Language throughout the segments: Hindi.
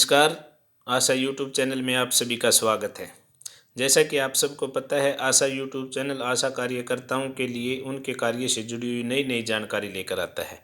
नमस्कार। आशा यूट्यूब चैनल में आप सभी का स्वागत है। जैसा कि आप सबको पता है, आशा यूट्यूब चैनल आशा कार्यकर्ताओं के लिए उनके कार्य से जुड़ी हुई नई नई जानकारी लेकर आता है।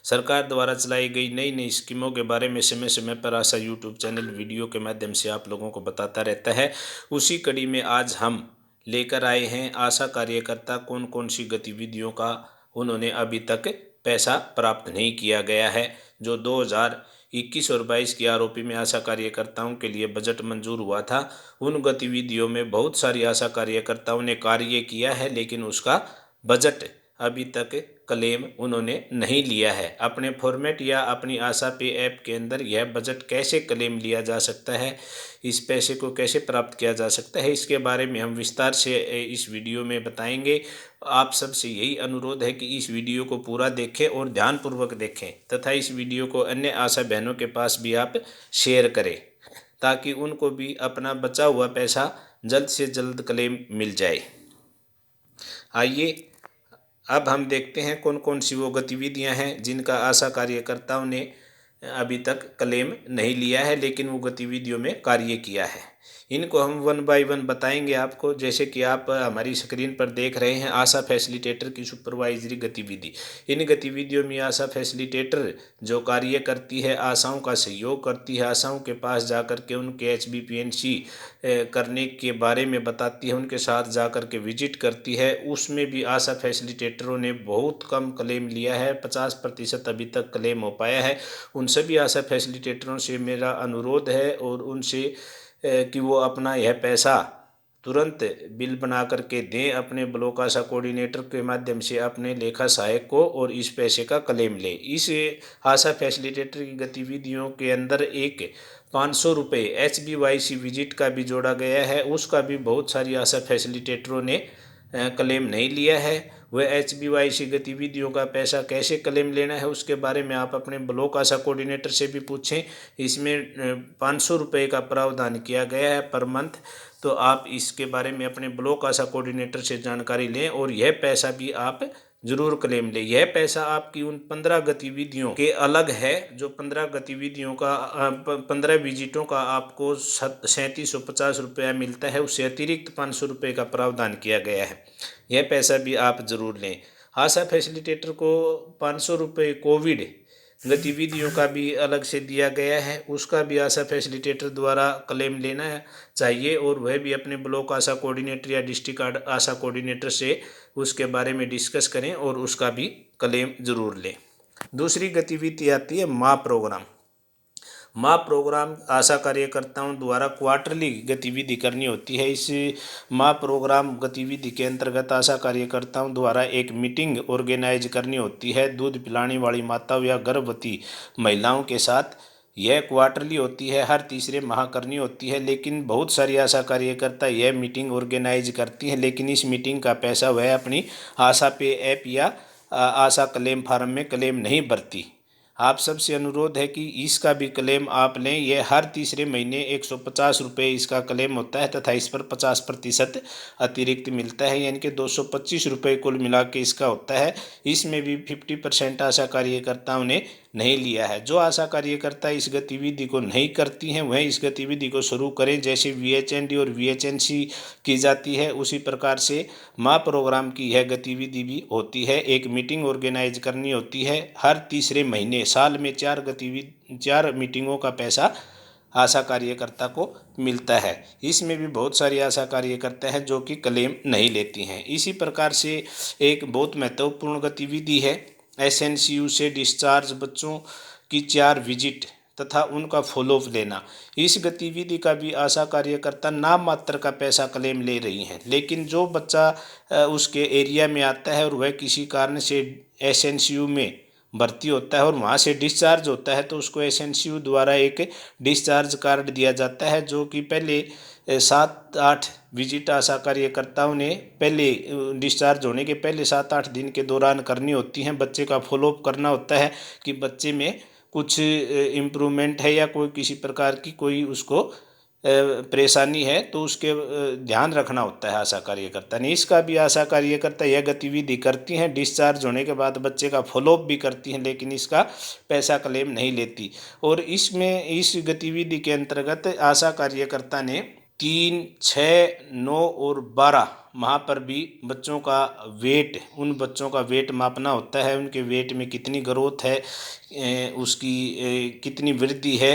सरकार द्वारा चलाई गई नई नई स्कीमों के बारे में समय समय पर आशा यूट्यूब चैनल वीडियो के माध्यम से आप लोगों को बताता रहता है। उसी कड़ी में आज हम लेकर आए हैं आशा कार्यकर्ता कौन कौन सी गतिविधियों का उन्होंने अभी तक पैसा प्राप्त नहीं किया गया है। जो 2021 और 22 के आरोपी में आशा कार्यकर्ताओं के लिए बजट मंजूर हुआ था, उन गतिविधियों में बहुत सारी आशा कार्यकर्ताओं ने कार्य किया है, लेकिन उसका बजट अभी तक क्लेम उन्होंने नहीं लिया है। अपने फॉर्मेट या अपनी आशा पे ऐप के अंदर यह बजट कैसे क्लेम लिया जा सकता है, इस पैसे को कैसे प्राप्त किया जा सकता है, इसके बारे में हम विस्तार से इस वीडियो में बताएंगे। आप सबसे यही अनुरोध है कि इस वीडियो को पूरा देखें और ध्यानपूर्वक देखें तथा इस वीडियो को अन्य आशा बहनों के पास भी आप शेयर करें, ताकि उनको भी अपना बचा हुआ पैसा जल्द से जल्द क्लेम मिल जाए। आइए अब हम देखते हैं कौन कौन सी वो गतिविधियां हैं जिनका आशा कार्यकर्ताओं ने अभी तक क्लेम नहीं लिया है, लेकिन वो गतिविधियों में कार्य किया है। इनको हम वन बाय वन बताएंगे आपको। जैसे कि आप हमारी स्क्रीन पर देख रहे हैं, आशा फैसिलिटेटर की सुपरवाइजरी गतिविधि। इन गतिविधियों में आशा फैसिलिटेटर जो कार्य करती है, आशाओं का सहयोग करती है, आशाओं के पास जाकर के उनके HBPNC करने के बारे में बताती है, उनके साथ जाकर के विजिट करती है। उसमें भी आशा फैसिलिटेटरों ने बहुत कम क्लेम लिया है, 50% अभी तक क्लेम हो पाया है। उन सभी आशा फैसिलिटेटरों से मेरा अनुरोध है और उनसे कि वो अपना यह पैसा तुरंत बिल बना करके दें अपने ब्लॉक आशा कोऑर्डिनेटर के माध्यम से अपने लेखा सहायक को, और इस पैसे का क्लेम लें। इस आशा फैसिलिटेटर की गतिविधियों के अंदर एक 500 रुपये HBYC विजिट का भी जोड़ा गया है। उसका भी बहुत सारी आशा फैसिलिटेटरों ने क्लेम नहीं लिया है। वह HBYC गतिविधियों का पैसा कैसे क्लेम लेना है उसके बारे में आप अपने ब्लॉक आशा कोऑर्डिनेटर से भी पूछें। इसमें 500 रुपये का प्रावधान किया गया है पर मंथ, तो आप इसके बारे में अपने ब्लॉक आशा कोऑर्डिनेटर से जानकारी लें और यह पैसा भी आप जरूर क्लेम लें। यह पैसा आपकी उन 15 गतिविधियों के अलग है, जो 15 गतिविधियों का 15 विजिटों का आपको 3750 रुपया मिलता है। उससे अतिरिक्त 500 रुपये का प्रावधान किया गया है। यह पैसा भी आप जरूर लें। आशा फैसिलिटेटर को 500 रुपये कोविड गतिविधियों का भी अलग से दिया गया है, उसका भी आशा फैसिलिटेटर द्वारा क्लेम लेना चाहिए और वह भी अपने ब्लॉक आशा कोऑर्डिनेटर या डिस्ट्रिक्ट आशा कोऑर्डिनेटर से उसके बारे में डिस्कस करें और उसका भी क्लेम जरूर लें। दूसरी गतिविधि आती है माँ प्रोग्राम। माँ प्रोग्राम आशा कार्यकर्ताओं द्वारा क्वार्टरली गतिविधि करनी होती है। इस माँ प्रोग्राम गतिविधि के अंतर्गत आशा कार्यकर्ताओं द्वारा एक मीटिंग ऑर्गेनाइज करनी होती है दूध पिलाने वाली माताओं या गर्भवती महिलाओं के साथ। यह क्वार्टरली होती है, हर तीसरे माह करनी होती है, लेकिन बहुत सारी आशा कार्यकर्ता यह मीटिंग ऑर्गेनाइज करती हैं, लेकिन इस मीटिंग का पैसा वह अपनी आशा पे ऐप या आशा क्लेम फार्म में क्लेम नहीं भरती। आप सबसे अनुरोध है कि इसका भी क्लेम आप लें। यह हर तीसरे महीने 150 रुपये इसका क्लेम होता है तथा इस पर 50% अतिरिक्त मिलता है, यानी कि 225 रुपये कुल मिला के इसका होता है। इसमें भी 50% आशा कार्यकर्ताओं ने नहीं लिया है। जो आशा कार्यकर्ता इस गतिविधि को नहीं करती हैं वह इस गतिविधि को शुरू करें। जैसे VHND और VHNC की जाती है, उसी प्रकार से माँ प्रोग्राम की यह गतिविधि भी होती है। एक मीटिंग ऑर्गेनाइज करनी होती है हर तीसरे महीने। साल में 4 मीटिंगों का पैसा आशा कार्यकर्ता को मिलता है। इसमें भी बहुत सारी आशा कार्यकर्ता हैं जो कि क्लेम नहीं लेती हैं। इसी प्रकार से एक बहुत महत्वपूर्ण गतिविधि है SNCU से डिस्चार्ज बच्चों की 4 विजिट तथा उनका फॉलोअप लेना। इस गतिविधि का भी आशा कार्यकर्ता नाम मात्र का पैसा क्लेम ले रही हैं, लेकिन जो बच्चा उसके एरिया में आता है और वह किसी कारण से SNCU में भर्ती होता है और वहाँ से डिस्चार्ज होता है, तो उसको SNCU द्वारा एक डिस्चार्ज कार्ड दिया जाता है, जो कि पहले 7-8 विजिट आशा कार्यकर्ताओं ने पहले डिस्चार्ज होने के पहले 7-8 दिन के दौरान करनी होती हैं। बच्चे का फॉलोअप करना होता है कि बच्चे में कुछ इम्प्रूवमेंट है या कोई किसी प्रकार की कोई उसको परेशानी है तो उसके ध्यान रखना होता है आशा कार्यकर्ता ने। इसका भी आशा कार्यकर्ता यह गतिविधि करती हैं, डिस्चार्ज होने के बाद बच्चे का फॉलोअप भी करती हैं, लेकिन इसका पैसा क्लेम नहीं लेती। और इसमें इस गतिविधि के अंतर्गत आशा कार्यकर्ता ने 3, 6, 9 और 12 वहाँ पर भी बच्चों का वेट, उन बच्चों का वेट मापना होता है, उनके वेट में कितनी ग्रोथ है, उसकी कितनी वृद्धि है,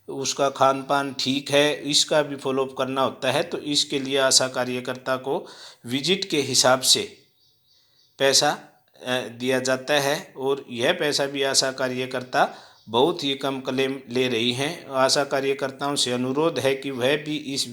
उसका खान पान ठीक है, इसका भी फॉलोअप करना होता है। तो इसके लिए आशा कार्यकर्ता को विजिट के हिसाब से पैसा दिया जाता है, और यह पैसा भी आशा कार्यकर्ता बहुत ही कम क्लेम ले रही हैं। आशा कार्यकर्ताओं से अनुरोध है कि वह भी इस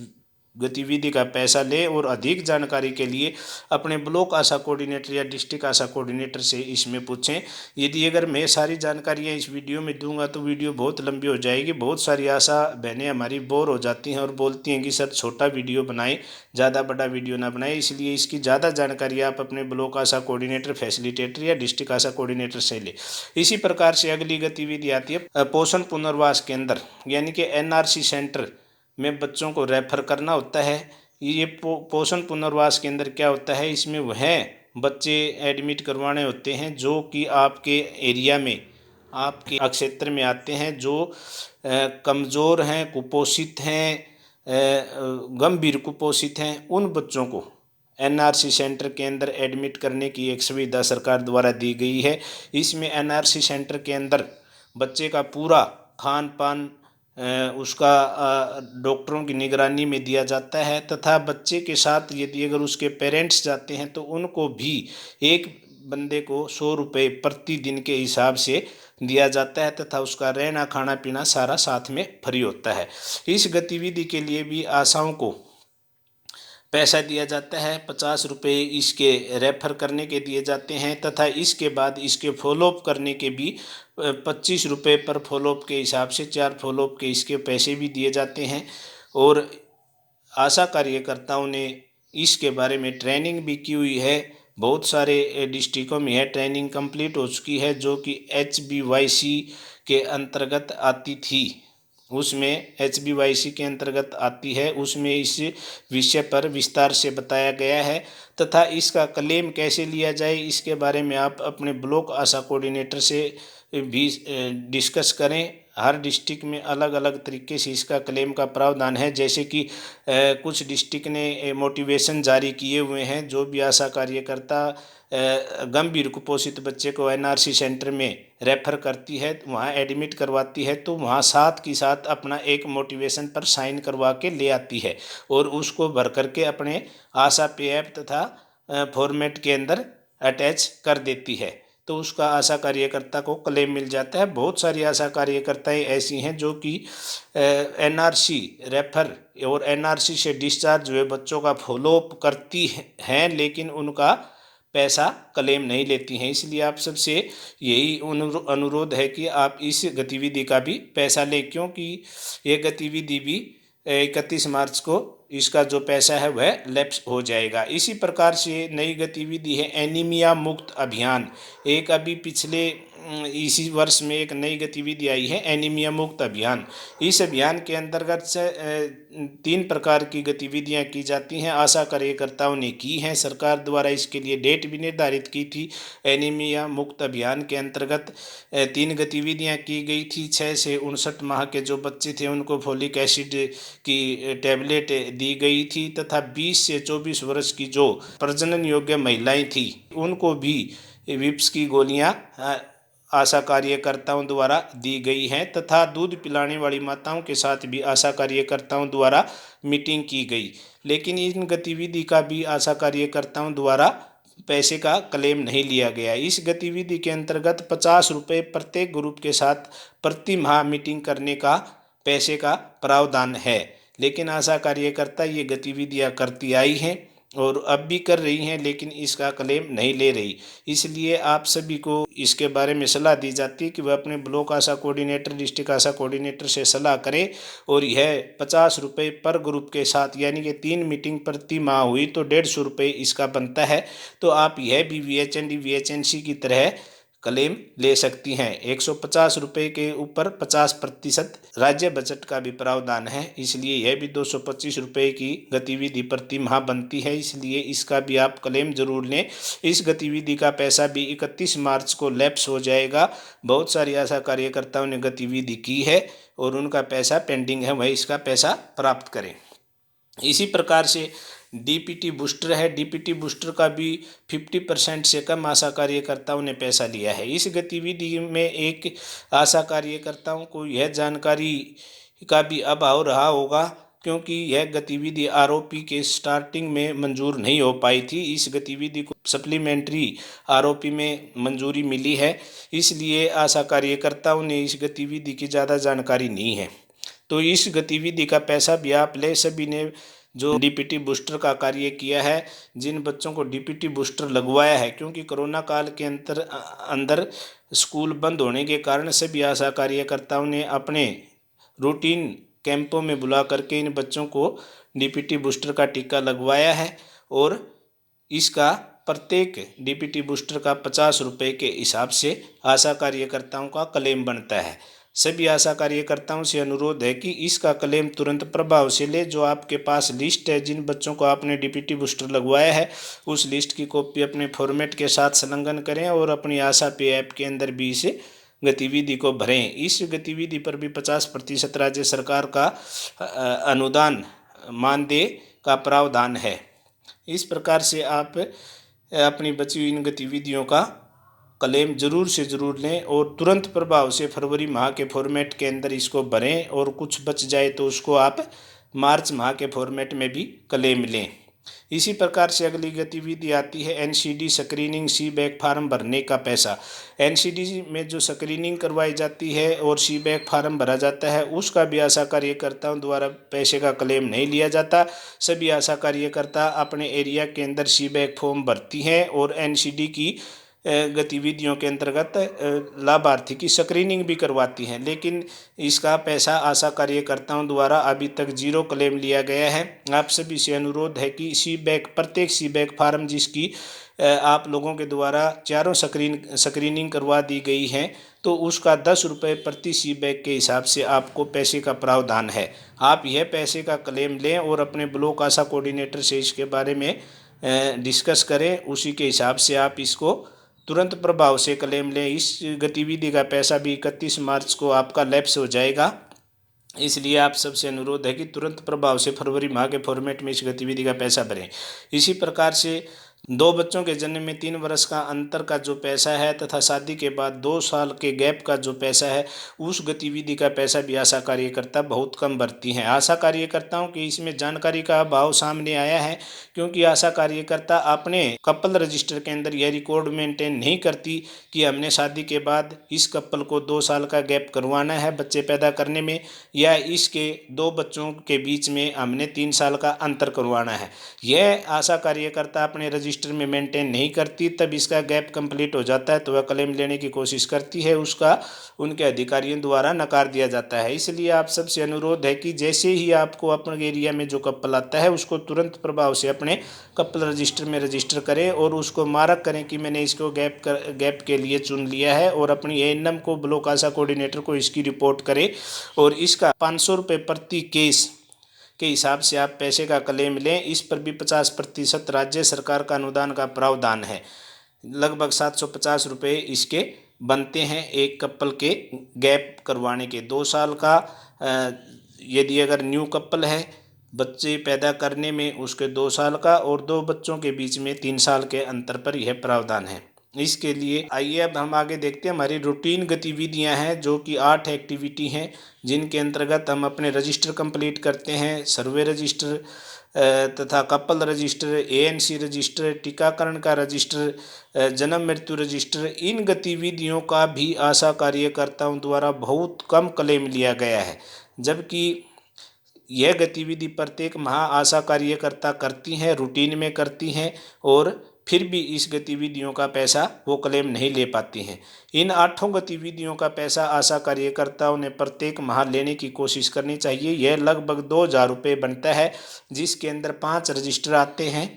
गतिविधि का पैसा ले, और अधिक जानकारी के लिए अपने ब्लॉक आशा कोऑर्डिनेटर या डिस्ट्रिक्ट आशा कोऑर्डिनेटर से इसमें पूछें। यदि अगर मैं सारी जानकारियाँ इस वीडियो में दूंगा तो वीडियो बहुत लंबी हो जाएगी। बहुत सारी आशा बहनें हमारी बोर हो जाती हैं और बोलती हैं कि सर छोटा वीडियो बनाएं, ज़्यादा बड़ा वीडियो ना बनाएं। इसलिए इसकी ज़्यादा जानकारी आप अपने ब्लॉक आशा कोऑर्डिनेटर, फैसिलिटेटर या डिस्ट्रिक्ट आशा कोऑर्डिनेटर से ले। इसी प्रकार से अगली गतिविधि आती है पोषण पुनर्वास केंद्र, यानी कि NRC सेंटर में बच्चों को रेफर करना होता है। ये पोषण पुनर्वास केंद्र क्या होता है, इसमें वह बच्चे एडमिट करवाने होते हैं जो कि आपके एरिया में, आपके क्षेत्र में आते हैं, जो कमज़ोर हैं, कुपोषित हैं, गंभीर कुपोषित हैं। उन बच्चों को NRC सेंटर के अंदर एडमिट करने की एक सुविधा सरकार द्वारा दी गई है। इसमें NRC सेंटर के अंदर बच्चे का पूरा खान पान उसका डॉक्टरों की निगरानी में दिया जाता है, तथा बच्चे के साथ यदि अगर उसके पेरेंट्स जाते हैं तो उनको भी एक बंदे को 100 रुपये प्रतिदिन के हिसाब से दिया जाता है, तथा उसका रहना खाना पीना सारा साथ में फ्री होता है। इस गतिविधि के लिए भी आशाओं को पैसा दिया जाता है, 50 रुपये इसके रेफर करने के दिए जाते हैं, तथा इसके बाद इसके फॉलोअप करने के भी 25 रुपये पर फॉलोअप के हिसाब से 4 फॉलोअप के इसके पैसे भी दिए जाते हैं। और आशा कार्यकर्ताओं ने इसके बारे में ट्रेनिंग भी की हुई है। बहुत सारे डिस्ट्रिक्टों में यह ट्रेनिंग कंप्लीट हो चुकी है, जो कि HBYC के अंतर्गत आती थी, उसमें HBYC के अंतर्गत आती है, उसमें इस विषय पर विस्तार से बताया गया है। तथा इसका क्लेम कैसे लिया जाए इसके बारे में आप अपने ब्लॉक आशा कोऑर्डिनेटर से भी डिस्कस करें। हर डिस्ट्रिक्ट में अलग अलग तरीके से इसका क्लेम का प्रावधान है। जैसे कि कुछ डिस्ट्रिक्ट ने मोटिवेशन जारी किए हुए हैं, जो भी आशा कार्यकर्ता गंभीर कुपोषित बच्चे को NRC सेंटर में रेफर करती है, वहाँ एडमिट करवाती है, तो वहाँ साथ के साथ अपना एक मोटिवेशन पर साइन करवा के ले आती है, और उसको भर करके अपने आशा पे ऐप तथा फॉर्मेट के अंदर अटैच कर देती है, तो उसका आशा कार्यकर्ता को क्लेम मिल जाता है। बहुत सारी आशा कार्यकर्ताएं ऐसी हैं जो कि NRC रेफर और NRC से डिस्चार्ज हुए बच्चों का फॉलोअप करती हैं, लेकिन उनका पैसा क्लेम नहीं लेती हैं। इसलिए आप सबसे यही अनुरोध है कि आप इस गतिविधि का भी पैसा लें, क्योंकि ये गतिविधि भी 31 मार्च को इसका जो पैसा है वह लैप्स हो जाएगा। इसी प्रकार से नई गतिविधि है एनीमिया मुक्त अभियान। एक अभी पिछले इसी वर्ष में एक नई गतिविधि आई है एनीमिया मुक्त अभियान। इस अभियान के अंतर्गत से 3 प्रकार की गतिविधियां की जाती हैं, आशा कार्यकर्ताओं ने की हैं। सरकार द्वारा इसके लिए डेट भी निर्धारित की थी। एनीमिया मुक्त अभियान के अंतर्गत 3 गतिविधियां की गई थी। 6 से 59 माह के जो बच्चे थे उनको फोलिक एसिड की टैबलेट दी गई थी, तथा 20 से 24 वर्ष की जो प्रजनन योग्य महिलाएं थी उनको भी विप्स की गोलियां आशा कार्यकर्ताओं द्वारा दी गई हैं, तथा दूध पिलाने वाली माताओं के साथ भी आशा कार्यकर्ताओं द्वारा मीटिंग की गई। लेकिन इन गतिविधि का भी आशा कार्यकर्ताओं द्वारा पैसे का क्लेम नहीं लिया गया। इस गतिविधि के अंतर्गत 50 रुपये प्रत्येक ग्रुप के साथ प्रति माह मीटिंग करने का पैसे का प्रावधान है। लेकिन आशा कार्यकर्ता ये गतिविधियां करती आई हैं और अब भी कर रही हैं, लेकिन इसका क्लेम नहीं ले रही। इसलिए आप सभी को इसके बारे में सलाह दी जाती है कि वह अपने ब्लॉक आशा कोऑर्डिनेटर, डिस्ट्रिक्ट आशा कोऑर्डिनेटर से सलाह करें, और यह 50 रुपये पर ग्रुप के साथ, यानी कि 3 मीटिंग प्रति माह हुई तो 150 रुपये इसका बनता है। तो आप यह भी VHND VHNC की तरह क्लेम ले सकती हैं। 150 रुपये के ऊपर 50% राज्य बजट का भी प्रावधान है, इसलिए यह भी 225 रुपये की गतिविधि प्रति माह बनती है, इसलिए इसका भी आप क्लेम जरूर लें। इस गतिविधि का पैसा भी 31 मार्च को लैप्स हो जाएगा। बहुत सारी आशा कार्यकर्ताओं ने गतिविधि की है और उनका पैसा पेंडिंग है, वह इसका पैसा प्राप्त करें। इसी प्रकार से डीपीटी बूस्टर है। डीपीटी बूस्टर का भी 50% से कम आशा कार्यकर्ताओं ने पैसा लिया है। इस गतिविधि में एक आशा कार्यकर्ताओं को यह जानकारी का भी अभाव रहा होगा, क्योंकि यह गतिविधि आरओपी के स्टार्टिंग में मंजूर नहीं हो पाई थी। इस गतिविधि को सप्लीमेंट्री आरओपी में मंजूरी मिली है, इसलिए आशा कार्यकर्ताओं ने इस गतिविधि की ज़्यादा जानकारी नहीं है। तो इस गतिविधि का पैसा भी आप ले। सभी ने जो डीपीटी बूस्टर का कार्य किया है, जिन बच्चों को डीपीटी बूस्टर लगवाया है, क्योंकि कोरोना काल के अंदर स्कूल बंद होने के कारण सभी आशा कार्यकर्ताओं ने अपने रूटीन कैंपों में बुला करके इन बच्चों को डीपीटी बूस्टर का टीका लगवाया है और इसका प्रत्येक डीपीटी बूस्टर का 50 रुपये के हिसाब से आशा कार्यकर्ताओं का क्लेम बनता है। सभी आशा कार्यकर्ताओं से अनुरोध है कि इसका क्लेम तुरंत प्रभाव से ले। जो आपके पास लिस्ट है जिन बच्चों को आपने डीपीटी बूस्टर लगवाया है, उस लिस्ट की कॉपी अपने फॉर्मेट के साथ संलग्न करें और अपनी आशा पे ऐप के अंदर भी इस गतिविधि को भरें। इस गतिविधि पर भी 50% राज्य सरकार का अनुदान मानदेय का प्रावधान है। इस प्रकार से आप अपनी बची हुई इन गतिविधियों का क्लेम जरूर से ज़रूर लें और तुरंत प्रभाव से फरवरी माह के फॉर्मेट के अंदर इसको भरें, और कुछ बच जाए तो उसको आप मार्च माह के फॉर्मेट में भी क्लेम लें। इसी प्रकार से अगली गतिविधि आती है एनसीडी स्क्रीनिंग सी बैक फार्म भरने का पैसा। एनसीडी में जो स्क्रीनिंग करवाई जाती है और सी बैक फार्म भरा जाता है, उसका भी आशा कार्यकर्ताओं द्वारा पैसे का क्लेम नहीं लिया जाता। सभी आशा कार्यकर्ता अपने एरिया के अंदर सी बैक फॉर्म भरती हैं और एनसीडी की गतिविधियों के अंतर्गत लाभार्थी की स्क्रीनिंग भी करवाती हैं, लेकिन इसका पैसा आशा कार्यकर्ताओं द्वारा अभी तक 0 क्लेम लिया गया है। आप सभी से अनुरोध है कि प्रत्येक सी बैक फार्म जिसकी आप लोगों के द्वारा चारों स्क्रीनिंग करवा दी गई है, तो उसका 10 रुपये प्रति सी बैग के हिसाब से आपको पैसे का प्रावधान है। आप यह पैसे का क्लेम लें और अपने ब्लॉक आशा कोऑर्डिनेटर से इसके बारे में डिस्कस करें, उसी के हिसाब से आप इसको तुरंत प्रभाव से क्लेम लें। इस गतिविधि का पैसा भी 31 मार्च को आपका लैप्स हो जाएगा, इसलिए आप सबसे अनुरोध है कि तुरंत प्रभाव से फरवरी माह के फॉर्मेट में इस गतिविधि का पैसा भरें। इसी प्रकार से 2 बच्चों के जन्म में 3 वर्ष का अंतर का जो पैसा है तथा शादी के बाद 2 साल के गैप का जो पैसा है, उस गतिविधि का पैसा भी आशा कार्यकर्ता बहुत कम भरती हैं। आशा कार्यकर्ताओं की इसमें जानकारी का अभाव सामने आया है, क्योंकि आशा कार्यकर्ता अपने कपल रजिस्टर के अंदर यह रिकॉर्ड मेंटेन नहीं करती कि हमने शादी के बाद इस कपल को 2 साल का गैप करवाना है बच्चे पैदा करने में, या इसके 2 बच्चों के बीच में हमने 3 साल का अंतर करवाना है। यह आशा कार्यकर्ता अपने रजिस्टर में मेंटेन नहीं करती, तब इसका गैप कंप्लीट हो जाता है तो वह क्लेम लेने की कोशिश करती है, उसका उनके अधिकारियों द्वारा नकार दिया जाता है। इसलिए आप सबसे अनुरोध है कि जैसे ही आपको अपने एरिया में जो कपल आता है, उसको तुरंत प्रभाव से अपने कपल रजिस्टर में रजिस्टर करें और उसको मार्क करें कि मैंने इसको गैप के लिए चुन लिया है, और अपनी एएनएम को ब्लॉक आशा कोऑर्डिनेटर को इसकी रिपोर्ट करें और इसका 500 रुपये प्रति केस के हिसाब से आप पैसे का क्लेम लें। इस पर भी 50% राज्य सरकार का अनुदान का प्रावधान है। लगभग 750 रुपये इसके बनते हैं एक कपल के गैप करवाने के। 2 साल का यदि अगर न्यू कपल है, बच्चे पैदा करने में उसके 2 साल का, और 2 बच्चों के बीच में 3 साल के अंतर पर यह प्रावधान है। इसके लिए आइए अब हम आगे देखते हैं। हमारी रूटीन गतिविधियां हैं जो कि 8 एक्टिविटी हैं, जिनके अंतर्गत हम अपने रजिस्टर कंप्लीट करते हैं। सर्वे रजिस्टर तथा कपल रजिस्टर, एएनसी रजिस्टर, टीकाकरण का रजिस्टर, जन्म मृत्यु रजिस्टर। इन गतिविधियों का भी आशा कार्यकर्ताओं द्वारा बहुत कम क्लेम लिया गया है, जबकि यह गतिविधि प्रत्येक माह आशा कार्यकर्ता करती हैं, रूटीन में करती हैं, और फिर भी इस गतिविधियों का पैसा वो क्लेम नहीं ले पाती हैं। इन 8 गतिविधियों का पैसा आशा कार्यकर्ताओं ने प्रत्येक माह लेने की कोशिश करनी चाहिए। यह लगभग 2000 रुपये बनता है, जिसके अंदर 5 रजिस्टर आते हैं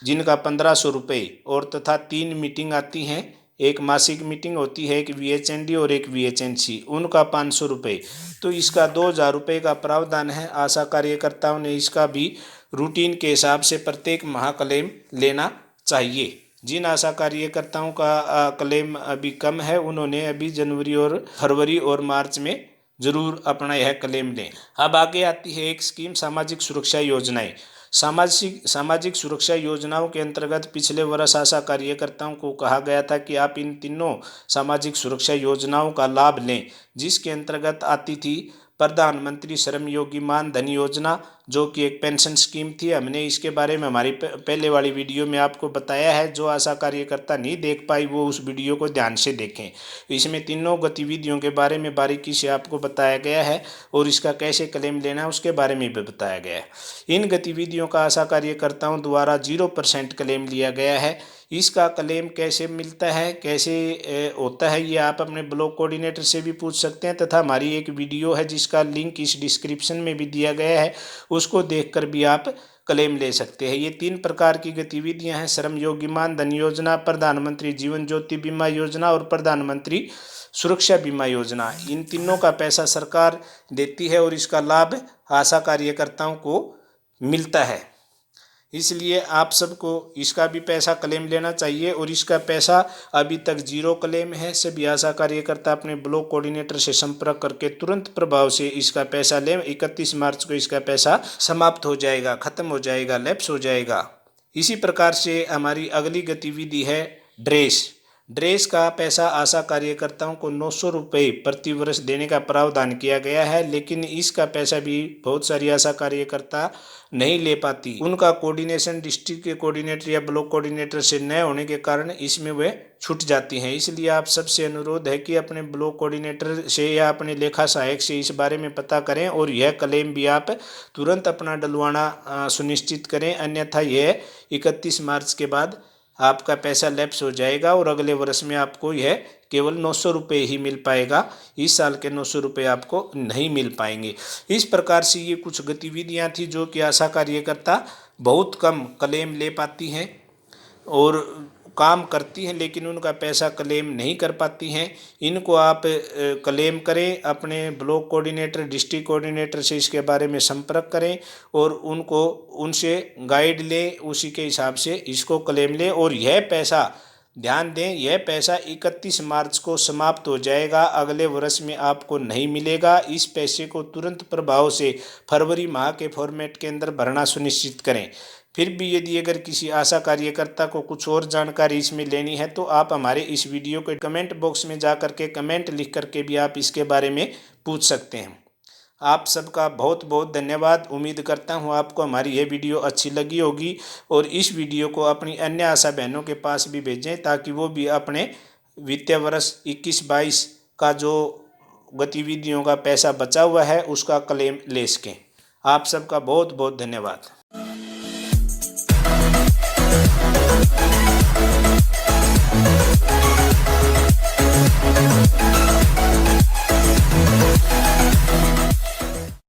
जिनका 1500 रुपये और तथा 3 मीटिंग आती हैं एक मासिक मीटिंग होती है, एक VHND और एक VHNC, उनका 500 रुपये। तो इसका 2000 रुपये का प्रावधान है। आशा कार्यकर्ताओं ने इसका भी रूटीन के हिसाब से प्रत्येक माह क्लेम लेना चाहिए। जिन आशा कार्यकर्ताओं का क्लेम अभी कम है, उन्होंने अभी जनवरी और फरवरी और मार्च में जरूर अपना यह क्लेम लें। अब आगे आती है एक स्कीम, सामाजिक सुरक्षा योजनाएं। सामाजिक सुरक्षा योजनाओं के अंतर्गत पिछले वर्ष आशा कार्यकर्ताओं को कहा गया था कि आप इन तीनों सामाजिक सुरक्षा योजनाओं का लाभ लें, जिसके अंतर्गत आती थी प्रधानमंत्री श्रम योगी मान धन योजना, जो कि एक पेंशन स्कीम थी। हमने इसके बारे में हमारी पहले वाली वीडियो में आपको बताया है। जो आशा कार्यकर्ता नहीं देख पाई वो उस वीडियो को ध्यान से देखें। इसमें तीनों गतिविधियों के बारे में बारीकी से आपको बताया गया है और इसका कैसे क्लेम लेना है उसके बारे में भी बताया गया है। इन गतिविधियों का आशा कार्यकर्ताओं द्वारा 0% क्लेम लिया गया है। इसका क्लेम कैसे मिलता है, कैसे होता है, ये आप अपने ब्लॉक कोऑर्डिनेटर से भी पूछ सकते हैं, तथा हमारी एक वीडियो है जिसका लिंक इस डिस्क्रिप्शन में भी दिया गया है, उसको देखकर भी आप क्लेम ले सकते हैं। ये 3 प्रकार की गतिविधियां हैं, श्रम योगी मान धन योजना, प्रधानमंत्री जीवन ज्योति बीमा योजना और प्रधानमंत्री सुरक्षा बीमा योजना। इन तीनों का पैसा सरकार देती है और इसका लाभ आशा कार्यकर्ताओं को मिलता है। इसलिए आप सबको इसका भी पैसा क्लेम लेना चाहिए और इसका पैसा अभी तक 0 क्लेम है। सभी आशा कार्यकर्ता अपने ब्लॉक कोऑर्डिनेटर से संपर्क करके तुरंत प्रभाव से इसका पैसा लें। 31 मार्च को इसका पैसा समाप्त हो जाएगा, खत्म हो जाएगा, लैप्स हो जाएगा। इसी प्रकार से हमारी अगली गतिविधि है ड्रेस का पैसा आशा कार्यकर्ताओं को 900 रुपये प्रति वर्ष देने का प्रावधान किया गया है, लेकिन इसका पैसा भी बहुत सारी आशा कार्यकर्ता नहीं ले पाती। उनका कोऑर्डिनेशन डिस्ट्रिक्ट के कोऑर्डिनेटर या ब्लॉक कोऑर्डिनेटर से न होने के कारण इसमें वे छूट जाती हैं। इसलिए आप सबसे अनुरोध है कि अपने ब्लॉक कोऑर्डिनेटर से या अपने लेखा सहायक से इस बारे में पता करें और यह क्लेम भी आप तुरंत अपना डलवाना सुनिश्चित करें, अन्यथा यह 31 मार्च के बाद आपका पैसा लैप्स हो जाएगा और अगले वर्ष में आपको यह केवल 900 रुपये ही मिल पाएगा। इस साल के 900 रुपये आपको नहीं मिल पाएंगे। इस प्रकार से ये कुछ गतिविधियां थी जो कि आशा कार्यकर्ता बहुत कम क्लेम ले पाती हैं और काम करती हैं, लेकिन उनका पैसा क्लेम नहीं कर पाती हैं। इनको आप क्लेम करें, अपने ब्लॉक कोऑर्डिनेटर डिस्ट्रिक्ट कोऑर्डिनेटर से इसके बारे में संपर्क करें और उनसे गाइड लें, उसी के हिसाब से इसको क्लेम लें। और यह पैसा ध्यान दें, यह पैसा 31 मार्च को समाप्त हो जाएगा, अगले वर्ष में आपको नहीं मिलेगा। इस पैसे को तुरंत प्रभाव से फरवरी माह के फॉर्मेट के अंदर भरना सुनिश्चित करें। फिर भी यदि अगर किसी आशा कार्यकर्ता को कुछ और जानकारी इसमें लेनी है तो आप हमारे इस वीडियो के कमेंट बॉक्स में जा करके कमेंट लिख करके भी आप इसके बारे में पूछ सकते हैं। आप सबका बहुत बहुत धन्यवाद। उम्मीद करता हूँ आपको हमारी यह वीडियो अच्छी लगी होगी और इस वीडियो को अपनी अन्य आशा बहनों के पास भी भेजें ताकि वो भी अपने वित्तीय वर्ष 21-22 का जो गतिविधियों का पैसा बचा हुआ है उसका क्लेम ले सकें। आप सबका बहुत बहुत धन्यवाद।